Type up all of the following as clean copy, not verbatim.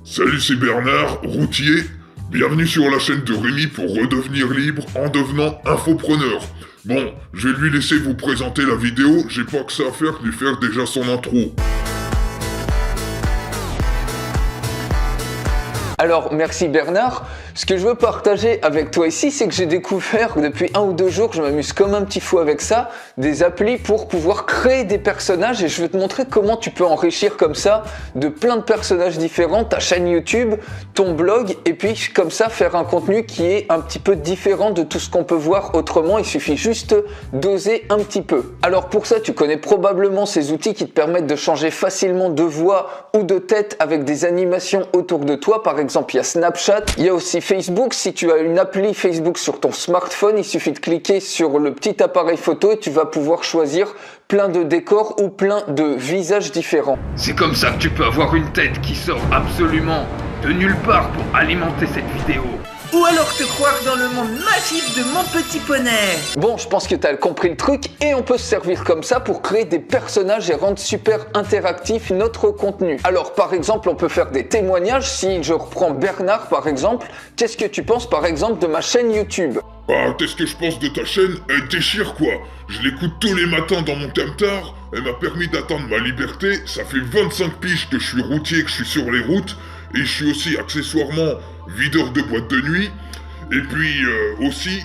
Salut, c'est Bernard, routier. Bienvenue sur la chaîne de Rémi pour redevenir libre en devenant infopreneur. Bon, je vais lui laisser vous présenter la vidéo, j'ai pas que ça à faire que lui faire déjà son intro. Alors, merci Bernard. Ce que je veux partager avec toi ici, c'est que j'ai découvert depuis 1 ou 2 jours, je m'amuse comme un petit fou avec ça, des applis pour pouvoir créer des personnages et je vais te montrer comment tu peux enrichir comme ça de plein de personnages différents, ta chaîne YouTube, ton blog et puis comme ça faire un contenu qui est un petit peu différent de tout ce qu'on peut voir autrement. Il suffit juste d'oser un petit peu. Alors pour ça, tu connais probablement ces outils qui te permettent de changer facilement de voix ou de tête avec des animations autour de toi. Par exemple, il y a Snapchat, il y a aussi Facebook. Si tu as une appli Facebook sur ton smartphone, il suffit de cliquer sur le petit appareil photo et tu vas pouvoir choisir plein de décors ou plein de visages différents. C'est comme ça que tu peux avoir une tête qui sort absolument de nulle part pour alimenter cette vidéo. Ou alors te croire dans le monde magique de mon petit poney. Bon, je pense que tu as compris le truc et on peut se servir comme ça pour créer des personnages et rendre super interactif notre contenu. Alors par exemple, on peut faire des témoignages. Si je reprends Bernard par exemple, qu'est-ce que tu penses par exemple de ma chaîne YouTube ? Bah, qu'est-ce que je pense de ta chaîne? Elle déchire quoi. Je l'écoute tous les matins dans mon camtar, elle m'a permis d'atteindre ma liberté, ça fait 25 piges que je suis routier, que je suis sur les routes, et je suis aussi accessoirement videur de boîte de nuit, et puis aussi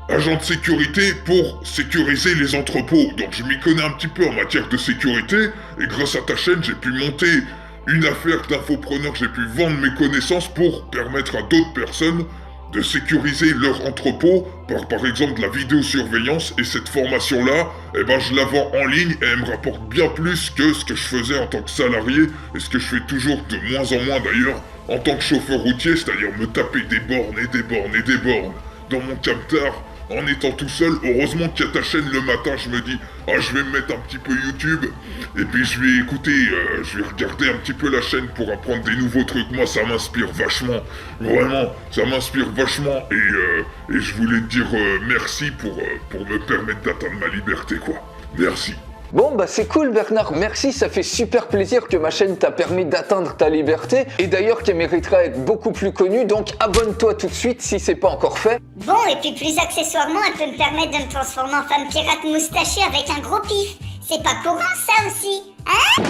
agent de sécurité pour sécuriser les entrepôts. Donc je m'y connais un petit peu en matière de sécurité, et grâce à ta chaîne, j'ai pu monter une affaire d'infopreneur, j'ai pu vendre mes connaissances pour permettre à d'autres personnes de sécuriser leur entrepôt par exemple de la vidéosurveillance, et cette formation-là, eh ben je la vends en ligne et elle me rapporte bien plus que ce que je faisais en tant que salarié et ce que je fais toujours de moins en moins d'ailleurs en tant que chauffeur routier, c'est-à-dire me taper des bornes et des bornes et des bornes dans mon camtar en étant tout seul. Heureusement qu'il y a ta chaîne le matin, je me dis je vais me mettre un petit peu YouTube et puis je vais écouter, je vais regarder un petit peu la chaîne pour apprendre des nouveaux trucs. Moi ça m'inspire vachement, vraiment, ça m'inspire vachement et je voulais te dire merci pour me permettre d'atteindre ma liberté quoi. Merci. Bon bah c'est cool Bernard, merci, ça fait super plaisir que ma chaîne t'a permis d'atteindre ta liberté et d'ailleurs qu'elle mériterait être beaucoup plus connue, donc abonne-toi tout de suite si c'est pas encore fait. Bon, et puis plus accessoirement, elle peut me permettre de me transformer en femme pirate moustachée avec un gros pif. C'est pas courant ça aussi, hein?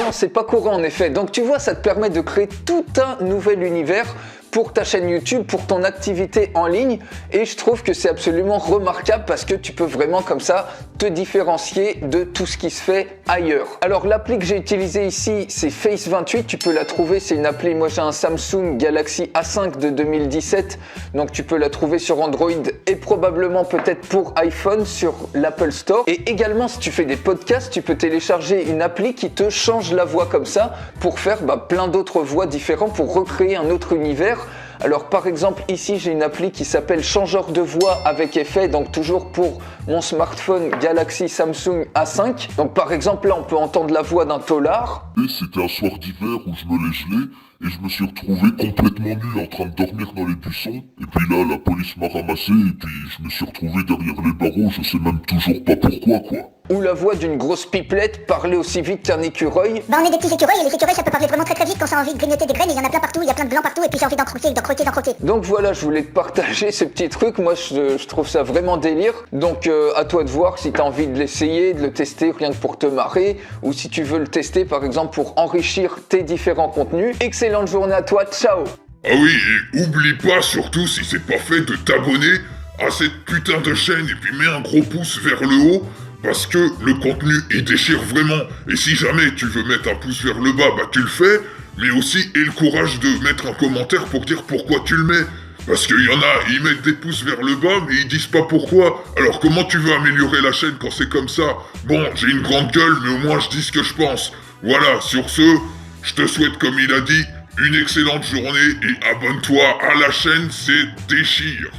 Non, c'est pas courant en effet, donc tu vois ça te permet de créer tout un nouvel univers pour ta chaîne YouTube, pour ton activité en ligne et je trouve que c'est absolument remarquable parce que tu peux vraiment comme ça te différencier de tout ce qui se fait ailleurs. Alors l'appli que j'ai utilisée ici c'est Face28, tu peux la trouver, c'est une appli, moi j'ai un Samsung Galaxy A5 de 2017 donc tu peux la trouver sur Android et probablement peut-être pour iPhone sur l'Apple Store. Et également si tu fais des podcasts, tu peux télécharger une appli qui te change la voix comme ça pour faire plein d'autres voix différentes pour recréer un autre univers. Alors par exemple ici j'ai une appli qui s'appelle changeur de voix avec effet, donc toujours pour mon smartphone Galaxy Samsung A5. Donc par exemple là on peut entendre la voix d'un tôlard. Et c'était un soir d'hiver où je me l'ai gelé et je me suis retrouvé complètement nu en train de dormir dans les buissons. Et puis là la police m'a ramassé et puis je me suis retrouvé derrière les barreaux, je sais même toujours pas pourquoi quoi. Ou la voix d'une grosse pipelette parler aussi vite qu'un écureuil. Bah on est des petits écureuils et les écureuils ça peut parler vraiment très vite quand ça a envie de grignoter des graines et il y en a plein partout, il y a plein de blancs partout et puis j'ai envie d'en croquer, d'en croquer, d'en croquer. Donc voilà, je voulais te partager ce petit truc, moi je trouve ça vraiment délire. Donc à toi de voir si tu as envie de l'essayer, de le tester rien que pour te marrer ou si tu veux le tester par exemple pour enrichir tes différents contenus. Excellente journée à toi, ciao. Ah oui, et oublie pas surtout si c'est pas fait de t'abonner à cette putain de chaîne et puis mets un gros pouce vers le haut parce que le contenu il déchire vraiment. Et si jamais tu veux mettre un pouce vers le bas, bah tu le fais, mais aussi aie le courage de mettre un commentaire pour dire pourquoi tu le mets. Parce qu'il y en a, ils mettent des pouces vers le bas mais ils disent pas pourquoi. Alors comment tu veux améliorer la chaîne quand c'est comme ça? Bon, j'ai une grande gueule mais au moins je dis ce que je pense. Voilà, sur ce, je te souhaite comme il a dit une excellente journée et abonne-toi à la chaîne, c'est déchire.